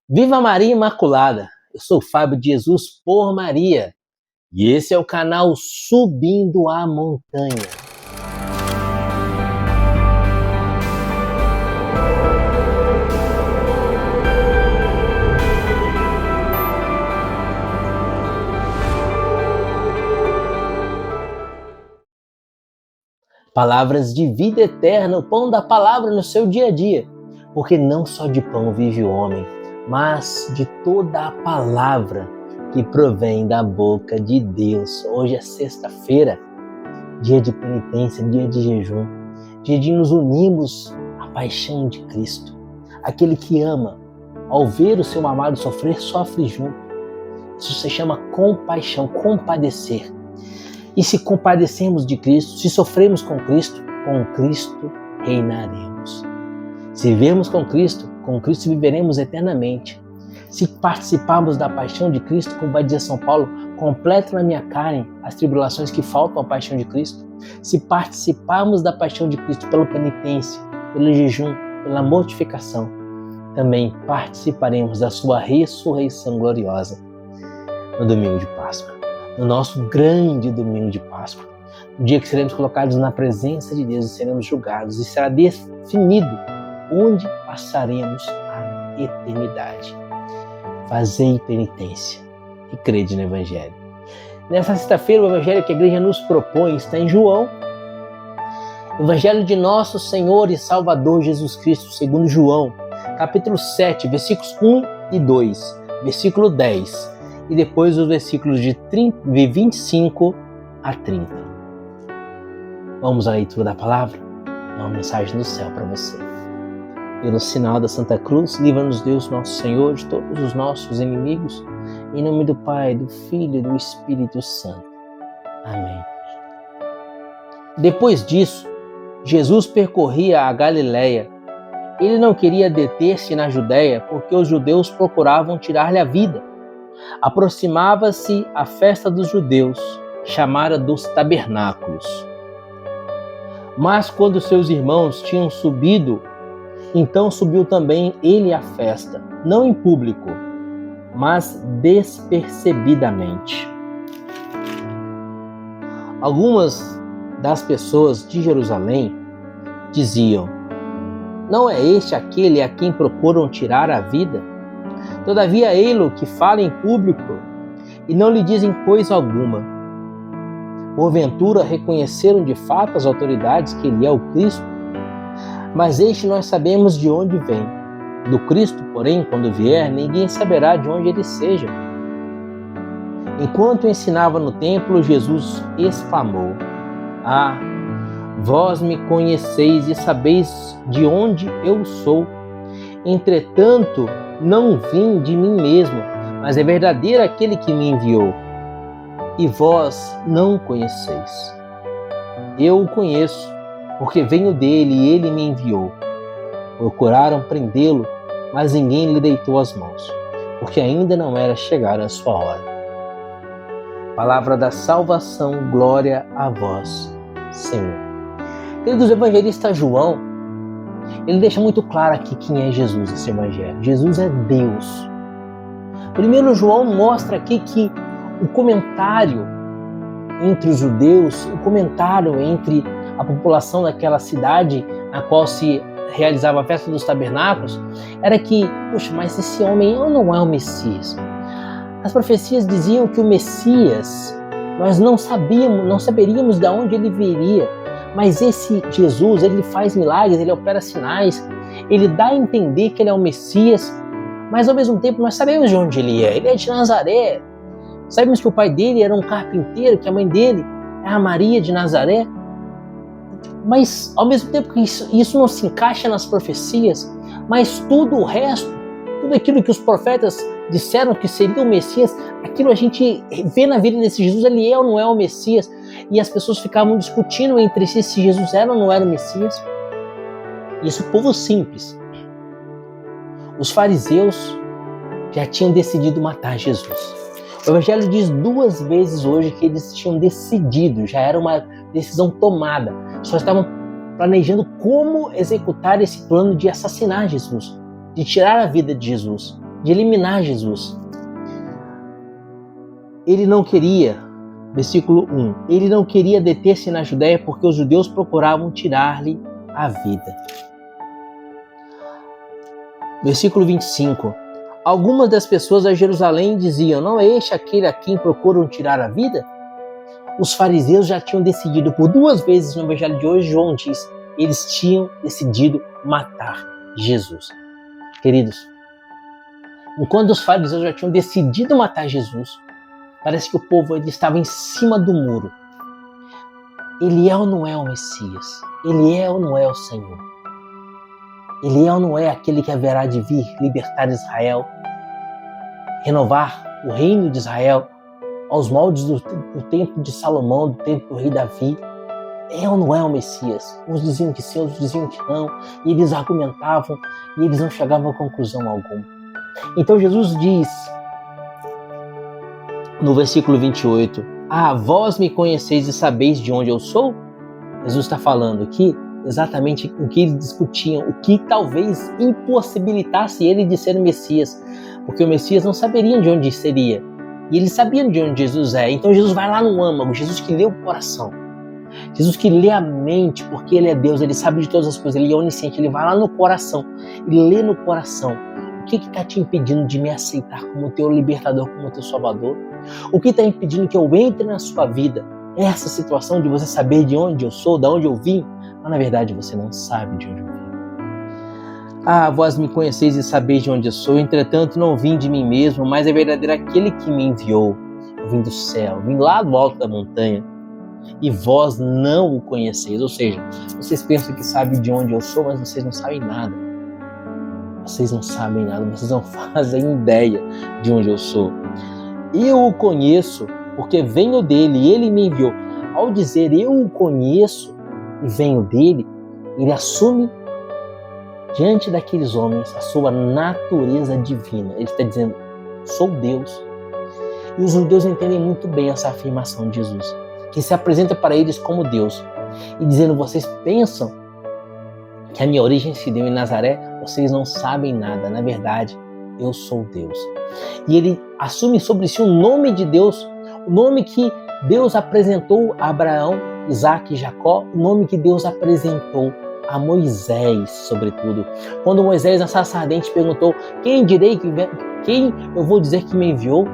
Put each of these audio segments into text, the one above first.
Viva Maria Imaculada! Eu sou o Fábio de Jesus por Maria e esse é o canal Subindo a Montanha. Palavras de vida eterna, o pão da palavra no seu dia a dia, porque não só de pão vive o homem, mas de toda a palavra que provém da boca de Deus. Hoje é sexta-feira, dia de penitência, dia de jejum, dia de nos unirmos à paixão de Cristo. Aquele que ama, ao ver o seu amado sofrer, sofre junto. Isso se chama compaixão, compadecer. E se compadecemos de Cristo, se sofremos com Cristo reinaremos. Se vivemos com Cristo viveremos eternamente. Se participarmos da paixão de Cristo, como vai dizer São Paulo, completa na minha carne as tribulações que faltam à paixão de Cristo. Se participarmos da paixão de Cristo pela penitência, pelo jejum, pela mortificação, também participaremos da sua ressurreição gloriosa no domingo de Páscoa. No nosso grande domingo de Páscoa, no dia que seremos colocados na presença de Deus e seremos julgados, e será definido onde passaremos a eternidade. Fazei penitência e crede no Evangelho. Nessa sexta-feira, o Evangelho que a Igreja nos propõe está em João, Evangelho de nosso Senhor e Salvador Jesus Cristo, segundo João, capítulo 7, versículos 1 e 2, versículo 10. E depois os versículos de 25 a 30. Vamos à leitura da palavra? Uma mensagem do céu para você. Pelo sinal da Santa Cruz, livra-nos Deus, nosso Senhor, de todos os nossos inimigos. Em nome do Pai, do Filho e do Espírito Santo. Amém. Depois disso, Jesus percorria a Galileia. Ele não queria deter-se na Judéia, porque os judeus procuravam tirar-lhe a vida. Aproximava-se a festa dos judeus, chamada dos tabernáculos. Mas quando seus irmãos tinham subido, então subiu também ele à festa, não em público, mas despercebidamente. Algumas das pessoas de Jerusalém diziam: não é este aquele a quem procuram tirar a vida? Todavia ei-lo que fala em público e não lhe dizem coisa alguma. Porventura reconheceram de fato as autoridades que ele é o Cristo? Mas este nós sabemos de onde vem. Do Cristo, porém, quando vier, ninguém saberá de onde ele seja. Enquanto ensinava no templo, Jesus exclamou: Ah, vós me conheceis e sabeis de onde eu sou. Entretanto, não vim de mim mesmo, mas é verdadeiro aquele que me enviou. E vós não o conheceis. Eu o conheço, porque venho dele e ele me enviou. Procuraram prendê-lo, mas ninguém lhe deitou as mãos, porque ainda não era chegada a sua hora. Palavra da salvação, glória a vós, Senhor. Queridos, o evangelista João, ele deixa muito claro aqui quem é Jesus nesse evangelho. Jesus é Deus. Primeiro, João mostra aqui que o comentário entre os judeus, o comentário entre a população daquela cidade na qual se realizava a festa dos tabernáculos, era que, poxa, mas esse homem não é o Messias. As profecias diziam que o Messias, nós não saberíamos de onde ele viria. Mas esse Jesus, ele faz milagres, ele opera sinais, ele dá a entender que ele é o Messias, mas ao mesmo tempo nós sabemos de onde ele é de Nazaré. Sabemos que o pai dele era um carpinteiro, que a mãe dele é a Maria de Nazaré. Mas ao mesmo tempo que isso não se encaixa nas profecias, mas tudo o resto, tudo aquilo que os profetas disseram que seria o Messias, aquilo a gente vê na vida desse Jesus, ele é ou não é o Messias. E as pessoas ficavam discutindo entre si se Jesus era ou não era o Messias. Isso, o povo simples. Os fariseus já tinham decidido matar Jesus. O Evangelho diz 2 vezes hoje que eles tinham decidido, já era uma decisão tomada. Só estavam planejando como executar esse plano de assassinar Jesus, de tirar a vida de Jesus. de eliminar Jesus. Ele não queria, versículo 1, ele não queria deter-se na Judéia porque os judeus procuravam tirar-lhe a vida. Versículo 25, algumas das pessoas a Jerusalém diziam, não é este aquele a quem procuram tirar a vida? Os fariseus já tinham decidido por 2 vezes no evangelho de hoje, João diz, eles tinham decidido matar Jesus. Queridos, enquanto os fariseus já tinham decidido matar Jesus, parece que o povo ele estava em cima do muro. Ele é ou não é o Messias? Ele é ou não é o Senhor? Ele é ou não é aquele que haverá de vir libertar Israel, renovar o reino de Israel aos moldes do tempo de Salomão, do tempo do rei Davi? É ou não é o Messias? Uns diziam que sim, outros diziam que não, e eles argumentavam e eles não chegavam a conclusão alguma. Então Jesus diz, no versículo 28, vós me conheceis e sabeis de onde eu sou? Jesus está falando aqui exatamente o que eles discutiam, o que talvez impossibilitasse ele de ser o Messias, porque o Messias não saberia de onde seria, e eles sabiam de onde Jesus é. Então Jesus vai lá no âmago, Jesus que lê o coração, Jesus que lê a mente, porque ele é Deus, ele sabe de todas as coisas, ele é onisciente, ele vai lá no coração, ele lê no coração. O que está te impedindo de me aceitar como teu libertador, como teu salvador? O que está impedindo que eu entre na sua vida? Essa situação de você saber de onde eu sou, de onde eu vim, mas na verdade você não sabe de onde eu vim. Vós me conheceis e sabeis de onde eu sou, entretanto não vim de mim mesmo, mas é verdadeiro aquele que me enviou. Eu vim do céu, vim lá do alto da montanha, e vós não o conheceis. Ou seja, vocês pensam que sabem de onde eu sou, mas vocês não sabem nada. Vocês não sabem nada, vocês não fazem ideia de onde eu sou. Eu o conheço porque venho dele e ele me enviou. Ao dizer eu o conheço e venho dele, ele assume diante daqueles homens a sua natureza divina. Ele está dizendo, sou Deus. E os judeus entendem muito bem essa afirmação de Jesus, que se apresenta para eles como Deus, e dizendo, vocês pensam que a minha origem se deu em Nazaré, vocês não sabem nada, na verdade, eu sou Deus. E ele assume sobre si o nome de Deus, o nome que Deus apresentou a Abraão, Isaac e Jacó, o nome que Deus apresentou a Moisés, sobretudo. Quando Moisés, na sarça ardente, perguntou, quem eu vou dizer que me enviou?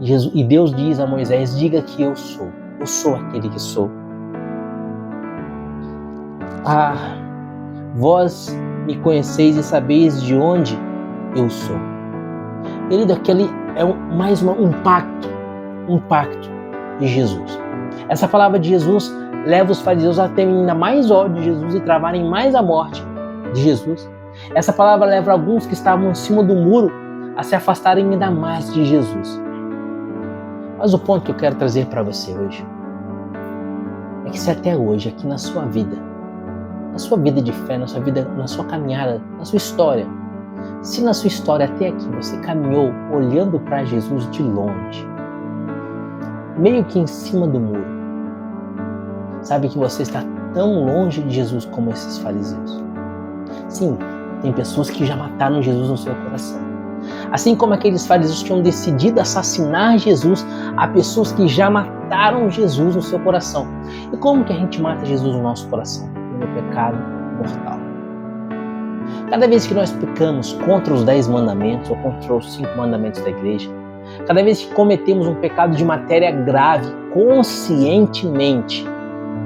E Deus diz a Moisés, diga que eu sou aquele que sou. Vós me conheceis e sabeis de onde eu sou. Querido, aquele é mais um pacto de Jesus. Essa palavra de Jesus leva os fariseus a terem ainda mais ódio de Jesus e travarem mais a morte de Jesus. Essa palavra leva alguns que estavam em cima do muro a se afastarem ainda mais de Jesus. Mas o ponto que eu quero trazer para você hoje é que se até hoje, aqui na sua vida de fé, na sua vida, na sua caminhada, na sua história, se na sua história até aqui você caminhou olhando para Jesus de longe, meio que em cima do muro, sabe que você está tão longe de Jesus como esses fariseus. Sim, tem pessoas que já mataram Jesus no seu coração. Assim como aqueles fariseus que tinham decidido assassinar Jesus, há pessoas que já mataram Jesus no seu coração. E como que a gente mata Jesus no nosso coração? Pelo pecado mortal. Cada vez que nós pecamos contra os 10 mandamentos ou contra os 5 mandamentos da igreja, cada vez que cometemos um pecado de matéria grave, conscientemente,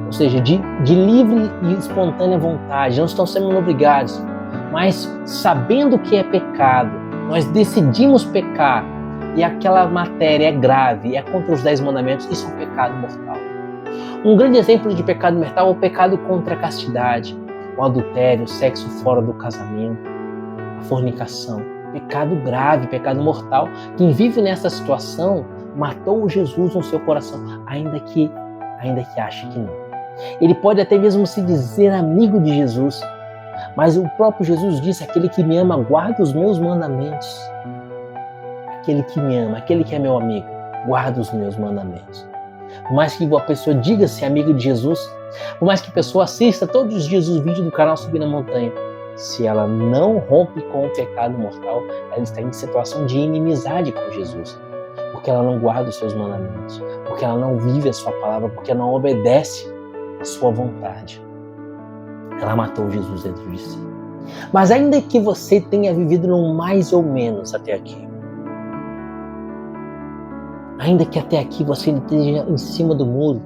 ou seja, de livre e espontânea vontade, não estão sendo obrigados, mas sabendo que é pecado, nós decidimos pecar e aquela matéria é grave, é contra os 10 mandamentos, isso é um pecado mortal. Um grande exemplo de pecado mortal é o pecado contra a castidade, o adultério, o sexo fora do casamento, a fornicação. Pecado grave, pecado mortal. Quem vive nessa situação matou Jesus no seu coração, ainda que ache que não. Ele pode até mesmo se dizer amigo de Jesus, mas o próprio Jesus disse, aquele que me ama guarda os meus mandamentos. Aquele que me ama, aquele que é meu amigo, guarda os meus mandamentos. Por mais que a pessoa diga ser amigo de Jesus, por mais que a pessoa assista todos os dias os vídeos do canal Subir na Montanha, se ela não rompe com o pecado mortal, ela está em situação de inimizade com Jesus, porque ela não guarda os seus mandamentos, porque ela não vive a sua palavra, porque ela não obedece a sua vontade. Ela matou Jesus dentro de si. Mas ainda que você tenha vivido no mais ou menos até aqui, ainda que até aqui você esteja em cima do muro,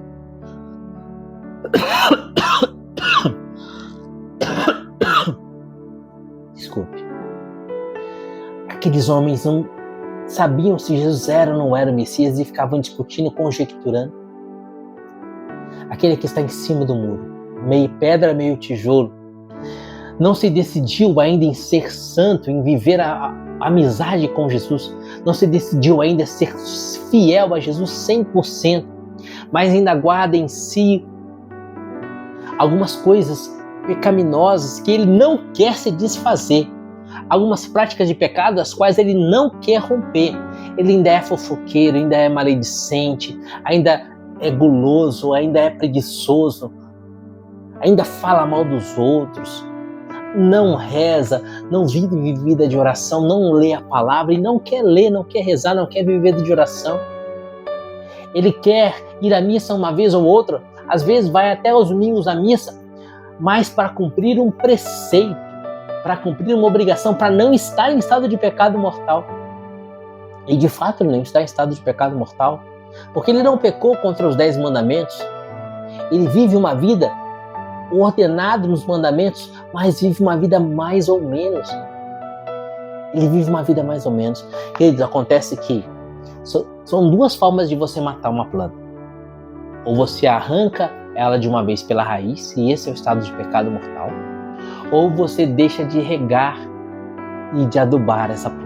desculpe, aqueles homens não sabiam se Jesus era ou não era o Messias e ficavam discutindo, conjecturando. Aquele que está em cima do muro, meio pedra, meio tijolo, não se decidiu ainda em ser santo, em viver a amizade com Jesus, não se decidiu ainda a ser fiel a Jesus 100%, mas ainda guarda em si algumas coisas pecaminosas que ele não quer se desfazer, algumas práticas de pecado das quais ele não quer romper. Ele ainda é fofoqueiro, ainda é maledicente, ainda é guloso, ainda é preguiçoso, ainda fala mal dos outros, não reza, não vive vida de oração, não lê a palavra e não quer ler, não quer rezar, não quer viver vida de oração. Ele quer ir à missa uma vez ou outra, às vezes vai até os domingos à missa, mas para cumprir um preceito, para cumprir uma obrigação, para não estar em estado de pecado mortal. E de fato ele não está em estado de pecado mortal, porque ele não pecou contra os 10 mandamentos. Ele vive uma vida ordenada nos mandamentos, mas vive uma vida mais ou menos. Ele vive uma vida mais ou menos. Queridos, acontece que são duas formas de você matar uma planta. Ou você arranca ela de uma vez pela raiz, e esse é o estado de pecado mortal, ou você deixa de regar e de adubar essa planta.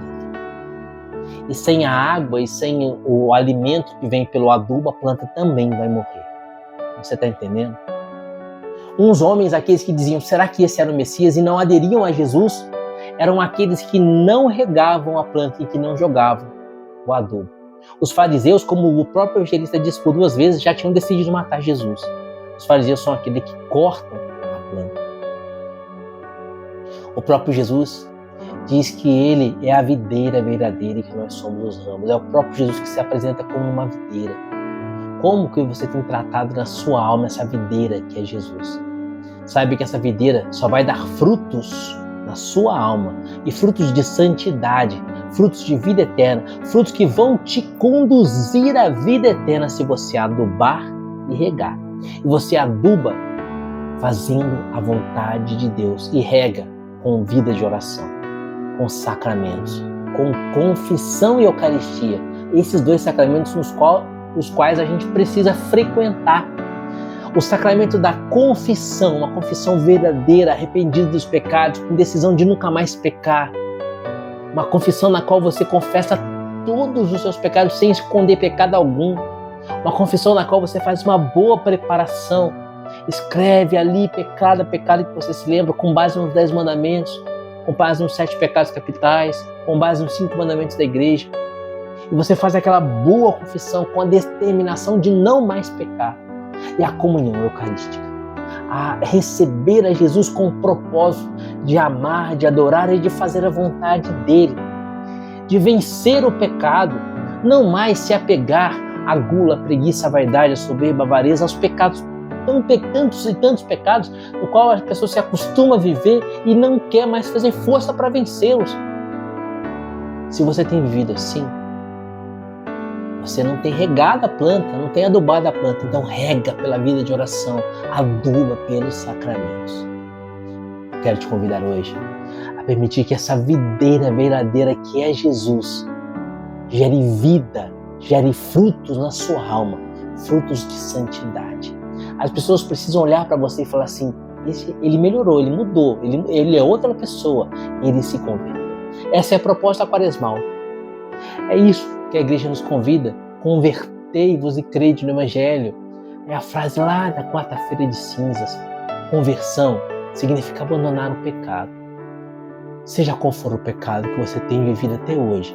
E sem a água e sem o alimento que vem pelo adubo, a planta também vai morrer. Você está entendendo? Uns homens, aqueles que diziam, será que esse era o Messias, e não aderiam a Jesus, eram aqueles que não regavam a planta e que não jogavam o adubo. Os fariseus, como o próprio evangelista disse por 2 vezes, já tinham decidido matar Jesus. Os fariseus são aqueles que cortam a planta. O próprio Jesus diz que ele é a videira verdadeira e que nós somos os ramos. É o próprio Jesus que se apresenta como uma videira. Como que você tem tratado na sua alma essa videira que é Jesus? Saiba que essa videira só vai dar frutos na sua alma, e frutos de santidade, frutos de vida eterna, frutos que vão te conduzir à vida eterna se você adubar e regar. E você aduba fazendo a vontade de Deus e rega com vida de oração, com sacramentos, com confissão e Eucaristia. Esses 2 sacramentos os quais a gente precisa frequentar. O sacramento da confissão, uma confissão verdadeira, arrependida dos pecados, com decisão de nunca mais pecar. Uma confissão na qual você confessa todos os seus pecados sem esconder pecado algum. Uma confissão na qual você faz uma boa preparação. Escreve ali pecado a pecado que você se lembra, com base nos 10 mandamentos, com base nos 7 pecados capitais, com base nos 5 mandamentos da igreja. E você faz aquela boa confissão com a determinação de não mais pecar. E a comunhão eucarística, a receber a Jesus com o propósito de amar, de adorar e de fazer a vontade dele, de vencer o pecado, não mais se apegar à gula, à preguiça, à vaidade, à soberba, à avareza, aos pecados, tantos e tantos pecados, no qual a pessoa se acostuma a viver e não quer mais fazer força para vencê-los. Se você tem vivido assim, você não tem regado a planta, não tem adubado a planta, então rega pela vida de oração, aduba pelos sacramentos. Eu quero te convidar hoje a permitir que essa videira verdadeira que é Jesus gere vida, gere frutos na sua alma, frutos de santidade. As pessoas precisam olhar para você e falar assim, ele melhorou, ele mudou, ele é outra pessoa, ele se converteu. Essa é a proposta quaresmal. É isso que a igreja nos convida, convertei-vos e crede no Evangelho. É a frase lá da quarta-feira de cinzas. Conversão significa abandonar o pecado. Seja qual for o pecado que você tem vivido até hoje.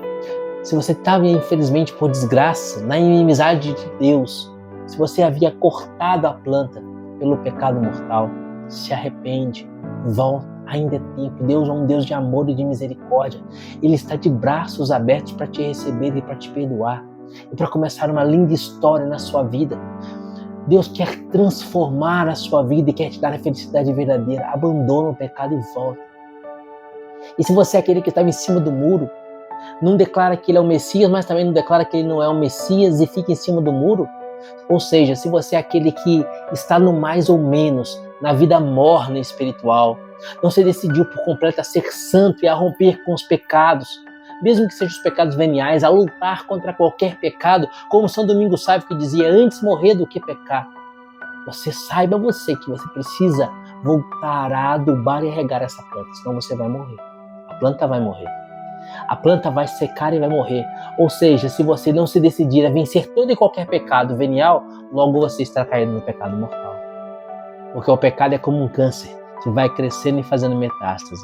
Se você estava, infelizmente, por desgraça, na inimizade de Deus, se você havia cortado a planta pelo pecado mortal, se arrepende, volta Ainda é tempo. Deus é um Deus de amor e de misericórdia. Ele está de braços abertos para te receber e para te perdoar. E para começar uma linda história na sua vida. Deus quer transformar a sua vida e quer te dar a felicidade verdadeira. Abandona o pecado e volta. E se você é aquele que estava em cima do muro, não declara que ele é o Messias, mas também não declara que ele não é o Messias e fica em cima do muro, ou seja, se você é aquele que está no mais ou menos, na vida morna espiritual, não se decidiu por completo a ser santo e a romper com os pecados, mesmo que sejam os pecados veniais, a lutar contra qualquer pecado, como São Domingos Sávio que dizia, antes morrer do que pecar. Saiba que você precisa voltar a adubar e regar essa planta, senão você vai morrer. A planta vai morrer. A planta vai secar e vai morrer. Ou seja, se você não se decidir a vencer todo e qualquer pecado venial, logo você estará caído no pecado mortal. Porque o pecado é como um câncer, que vai crescendo e fazendo metástase.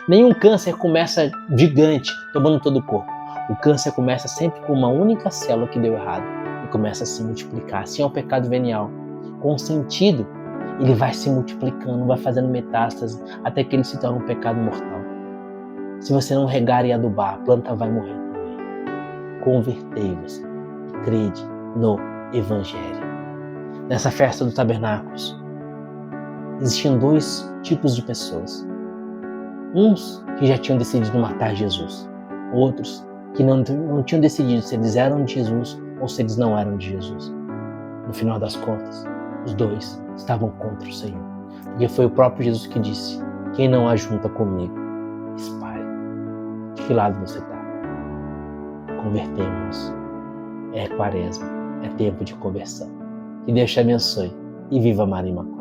Nenhum câncer começa gigante, tomando todo o corpo. O câncer começa sempre com uma única célula que deu errado e começa a se multiplicar. Assim é o pecado venial. Consentido, ele vai se multiplicando, vai fazendo metástase, até que ele se torna um pecado mortal. Se você não regar e adubar, a planta vai morrer também. Convertei-vos e crede no Evangelho. Nessa festa do Tabernáculos, existiam dois tipos de pessoas. Uns que já tinham decidido matar Jesus. Outros que não tinham decidido se eles eram de Jesus ou se eles não eram de Jesus. No final das contas, os dois estavam contra o Senhor. Porque foi o próprio Jesus que disse, quem não ajunta comigo, espalhe. De que lado você está? Convertemos. É quaresma, é tempo de conversão. Que Deus te abençoe e viva Maria Imaculada.